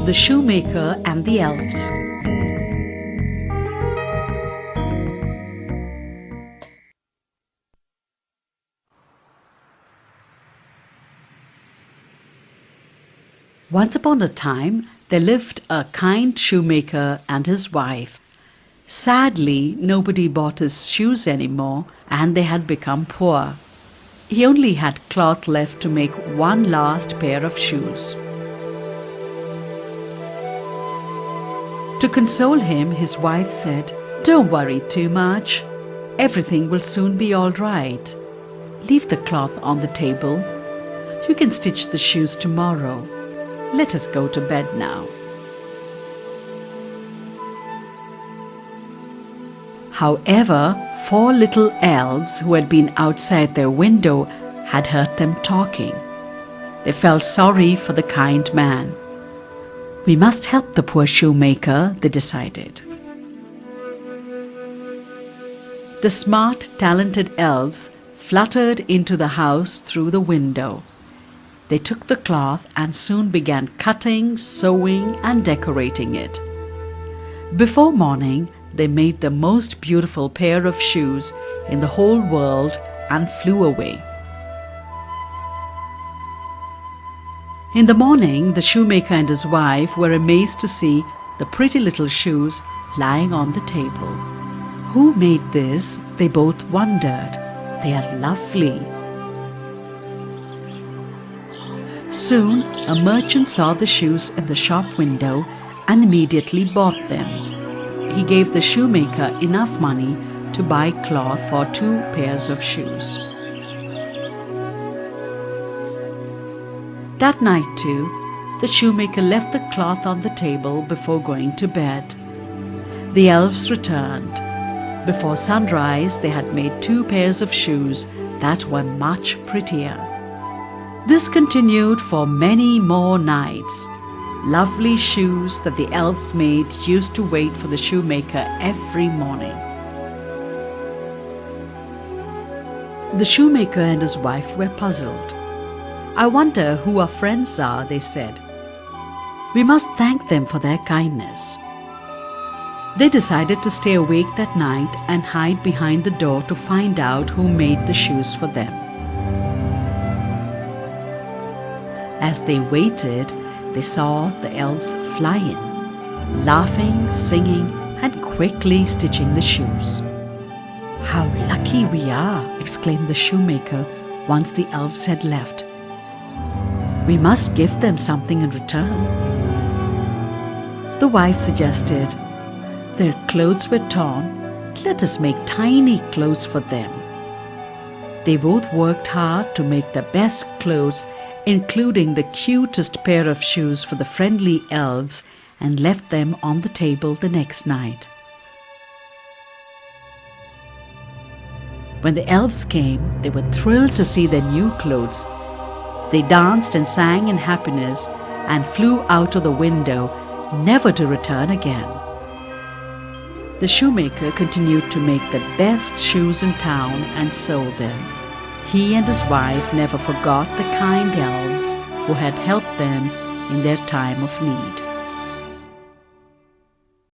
The Shoemaker and the Elves. Once upon a time, there lived a kind shoemaker and his wife. Sadly, nobody bought his shoes anymore, and they had become poor. He only had cloth left to make one last pair of shoes. To console him, his wife said, "Don't worry too much. Everything will soon be all right. Leave the cloth on the table. You can stitch the shoes tomorrow. Let us go to bed now." However, 4 little elves who had been outside their window had heard them talking. They felt sorry for the kind man. "We must help the poor shoemaker," they decided. The smart, talented elves fluttered into the house through the window. They took the cloth and soon began cutting, sewing, and decorating it. Before morning, they made the most beautiful pair of shoes in the whole world and flew away. In the morning, the shoemaker and his wife were amazed to see the pretty little shoes lying on the table. Who made this? They both wondered. They are lovely. Soon, a merchant saw the shoes in the shop window and immediately bought them. He gave the shoemaker enough money to buy cloth for 2 pairs of shoes. That night too, the shoemaker left the cloth on the table before going to bed. The elves returned. Before sunrise, they had made 2 pairs of shoes that were much prettier. This continued for many more nights. Lovely shoes that the elves made used to wait for the shoemaker every morning. The shoemaker and his wife were puzzled. "I wonder who our friends are," they said. "We must thank them for their kindness." They decided to stay awake that night and hide behind the door to find out who made the shoes for them. As they waited, they saw the elves fly in, laughing, singing, and quickly stitching the shoes. "How lucky we are!" exclaimed the shoemaker once the elves had left. "We must give them something in return." The wife suggested, "Their clothes were torn. Let us make tiny clothes for them." They both worked hard to make the best clothes, including the cutest pair of shoes for the friendly elves, and left them on the table the next night. When the elves came, they were thrilled to see their new clothes. They danced and sang in happiness and flew out of the window, never to return again. The shoemaker continued to make the best shoes in town and sold them. He and his wife never forgot the kind elves who had helped them in their time of need.